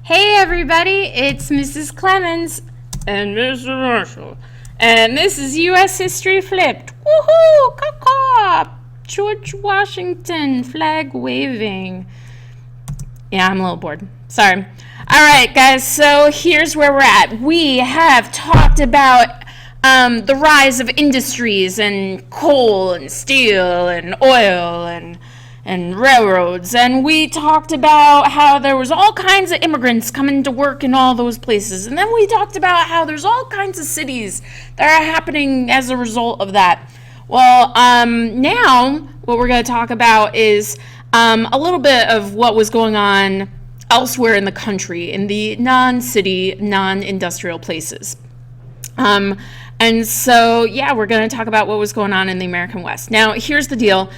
Hey everybody, it's Mrs. Clemens and Mr. Marshall, and this is U.S. History Flipped. Woohoo! Caw-caw! George Washington, flag waving. Yeah, I'm a little bored. Sorry. Alright guys, so here's where we're at. We have talked about the rise of industries and coal and steel and oil and railroads, and we talked about how there was all kinds of immigrants coming to work in all those places, and then we talked about how there's all kinds of cities that are happening as a result of that. Well, now what we're going to talk about is a little bit of what was going on elsewhere in the country, in the non-city, non-industrial places. And so, yeah, we're going to talk about what was going on in the American West. Now, here's the deal.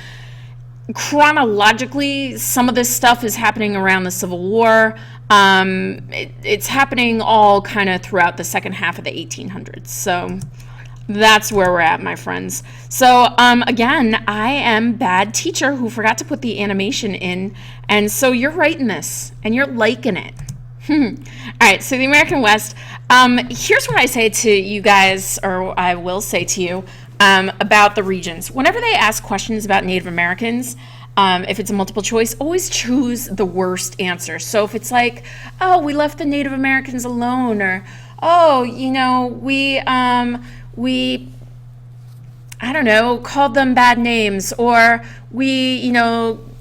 Chronologically, some of this stuff is happening around the Civil War. It's happening all kind of throughout the second half of the 1800s. So that's where we're at, my friends. So again, I am bad teacher who forgot to put the animation in. And so you're writing this and you're liking it. All right, so the American West. Here's what I say to you guys, or I will say to you, about the regions. Whenever they ask questions about Native Americans, if it's a multiple choice, always choose the worst answer. So if it's like, oh, we left the Native Americans alone, or, oh, we I don't know, called them bad names, or we,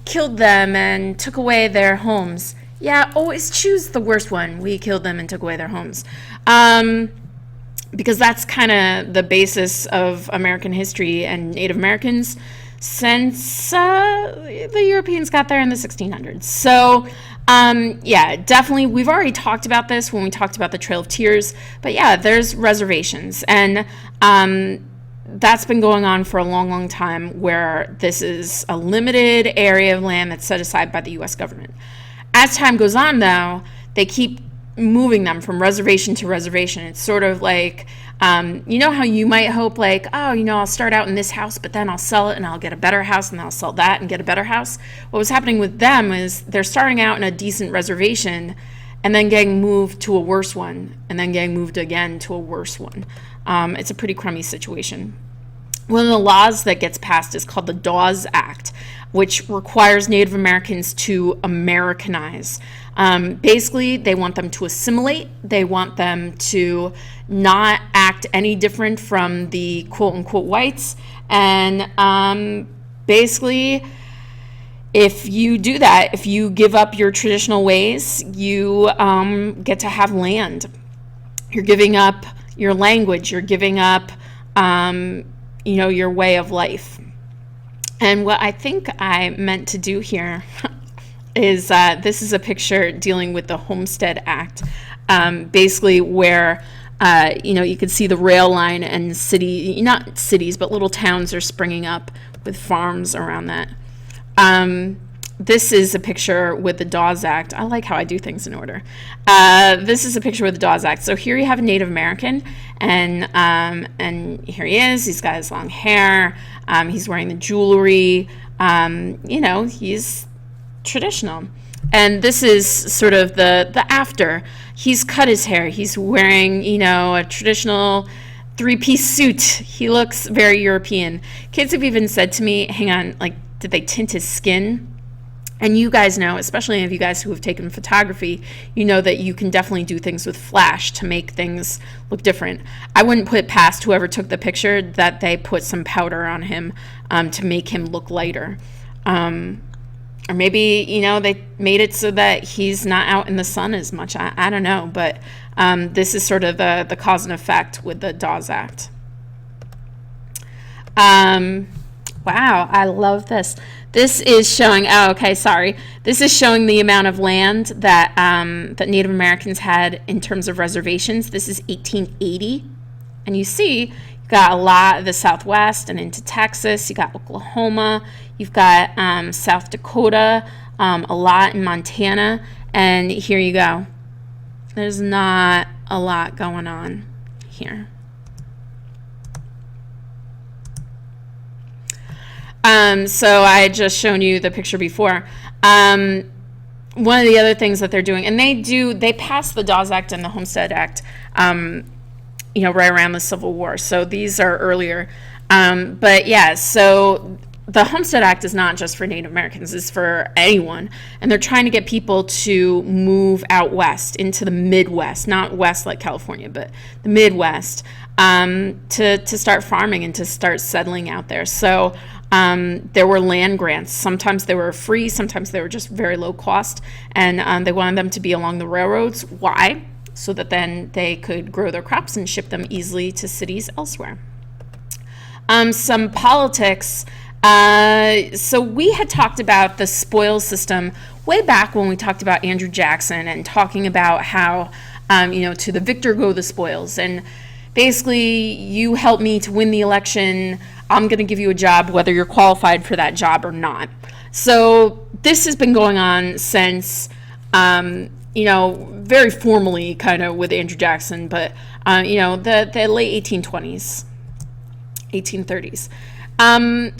killed them and took away their homes. Yeah, always choose the worst one. We killed them and took away their homes. Because that's kind of the basis of American history and Native Americans since the Europeans got there in the 1600s. So, yeah, definitely, we've already talked about this when we talked about the Trail of Tears. But yeah, there's reservations. And that's been going on for a long, long time, where this is a limited area of land that's set aside by the U.S. government. As time goes on, though, they keep moving them from reservation to reservation. It's sort of like, you know how you might hope, like, oh, I'll start out in this house, but then I'll sell it and I'll get a better house, and then I'll sell that and get a better house. What was happening with them is they're starting out in a decent reservation and then getting moved to a worse one, and then getting moved again to a worse one. It's a pretty crummy situation. One of the laws that gets passed is called the Dawes Act, which requires Native Americans to Americanize. Basically, they want them to assimilate. They want them to not act any different from the quote-unquote whites. And basically, if you do that, if you give up your traditional ways, you get to have land. You're giving up your language. You're giving up your way of life. And what I think I meant to do here is this is a picture dealing with the Homestead Act, basically where you could see the rail line and not cities, but little towns are springing up with farms around that. This is a picture with the Dawes Act. I like how I do things in order. This is a picture with the Dawes Act. So here you have a Native American, and here he is. He's got his long hair. He's wearing the jewelry. He's traditional. And this is sort of the after. He's cut his hair. He's wearing, a traditional three-piece suit. He looks very European. Kids have even said to me, hang on, like, did they tint his skin? And you guys know, especially any of you guys who have taken photography, you know that you can definitely do things with flash to make things look different. I wouldn't put it past whoever took the picture that they put some powder on him to make him look lighter. Or maybe, they made it so that he's not out in the sun as much. I don't know. But this is sort of the cause and effect with the Dawes Act. Wow, I love this. This is showing, This is showing the amount of land that that Native Americans had in terms of reservations. This is 1880. And you see, you've got a lot of the Southwest and into Texas. You got Oklahoma. You've got South Dakota, a lot in Montana. And here you go. There's not a lot going on here. So I had just shown you the picture before. one of the other things that they're doing, and they passed the Dawes Act and the Homestead Act, right around the Civil War. So these are earlier. But yeah, so the Homestead Act is not just for Native Americans, it's for anyone. And they're trying to get people to move out west into the Midwest, not west like California, but the Midwest, to start farming and to start settling out there. So there were land grants. Sometimes they were free, sometimes they were just very low cost. And they wanted them to be along the railroads. Why? So that then they could grow their crops and ship them easily to cities elsewhere. Some politics. So we had talked about the spoils system way back when we talked about Andrew Jackson and talking about how, to the victor go the spoils. And basically, you help me to win the election, I'm going to give you a job whether you're qualified for that job or not. So this has been going on since, very formally kind of with Andrew Jackson, but, the late 1820s, 1830s.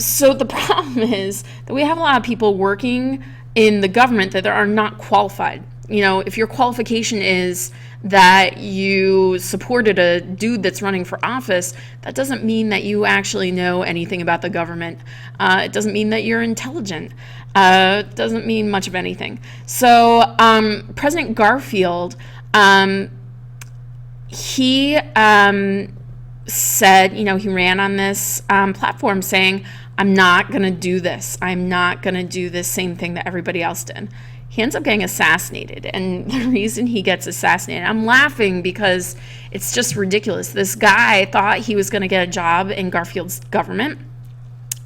So the problem is that we have a lot of people working in the government that are not qualified. If your qualification is that you supported a dude that's running for office, that doesn't mean that you actually know anything about the government. It doesn't mean that you're intelligent. It doesn't mean much of anything. So President Garfield, he said, he ran on this platform saying, I'm not going to do this. I'm not going to do this same thing that everybody else did. He ends up getting assassinated. And the reason he gets assassinated, I'm laughing because it's just ridiculous. This guy thought he was going to get a job in Garfield's government.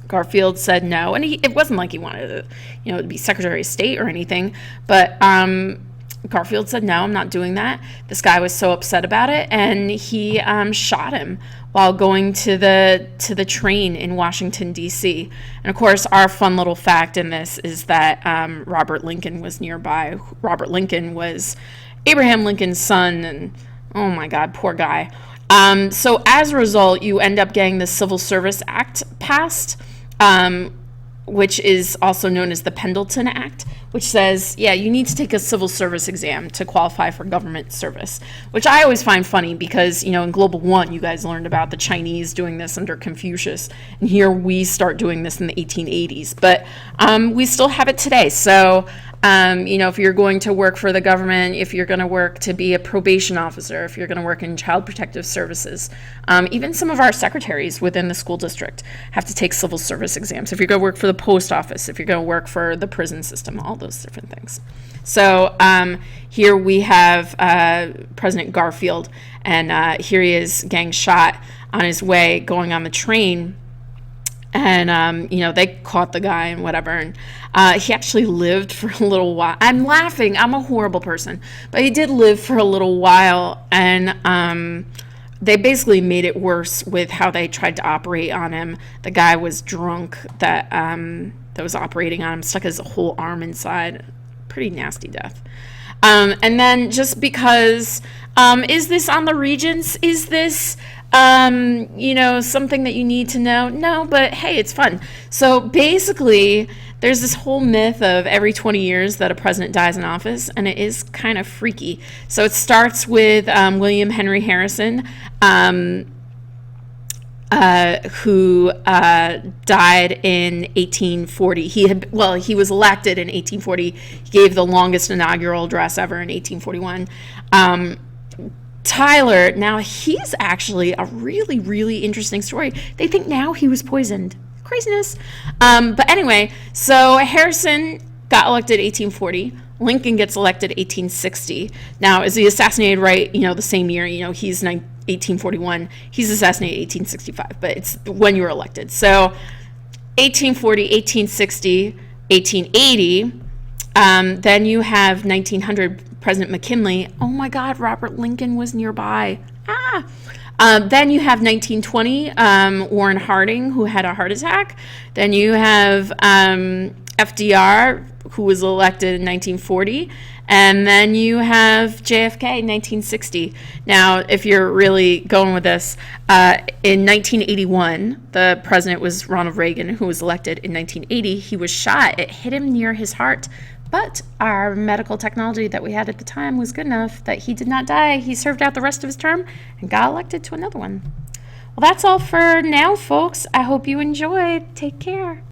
Garfield said no. And it wasn't like he wanted to, to be Secretary of State or anything. But Garfield said, no, I'm not doing that. This guy was so upset about it, and he shot him while going to the train in Washington, D.C. And, of course, our fun little fact in this is that Robert Lincoln was nearby. Robert Lincoln was Abraham Lincoln's son, and, oh, my God, poor guy. So as a result, you end up getting the Civil Service Act passed, which is also known as the Pendleton Act, which says, you need to take a civil service exam to qualify for government service, which I always find funny because, in Global One, you guys learned about the Chinese doing this under Confucius, and here we start doing this in the 1880s, but we still have it today. So, if you're going to work for the government, if you're going to work to be a probation officer, if you're going to work in child protective services, even some of our secretaries within the school district have to take civil service exams. If you're going to work for the post office, if you're going to work for the prison system, all those different things. So here we have President Garfield, and here he is getting shot on his way going on the train. And, they caught the guy and whatever. And he actually lived for a little while. I'm laughing. I'm a horrible person. But he did live for a little while. And they basically made it worse with how they tried to operate on him. The guy was drunk that was operating on him, stuck his whole arm inside. Pretty nasty death. And then just because, is this on the Regents? Is this... something that you need to know? No, but hey, it's fun. So basically, there's this whole myth of every 20 years that a president dies in office, and it is kind of freaky. So it starts with William Henry Harrison, who died in 1840. He was elected in 1840. He gave the longest inaugural address ever in 1841. Tyler, now he's actually a really, really interesting story. They think now he was poisoned. Craziness. But anyway, so Harrison got elected 1840. Lincoln gets elected 1860. Now, is he assassinated the same year? He's 1841. He's assassinated 1865, but it's when you were elected. So 1840, 1860, 1880. Then you have 1900, President McKinley. Oh my God, Robert Lincoln was nearby. Then you have 1920, Warren Harding, who had a heart attack. Then you have FDR, who was elected in 1940. And then you have JFK, 1960. Now, if you're really going with this, in 1981, the president was Ronald Reagan, who was elected in 1980. He was shot. It hit him near his heart But our medical technology that we had at the time was good enough that he did not die. He served out the rest of his term and got elected to another one. Well, that's all for now, folks. I hope you enjoyed. Take care.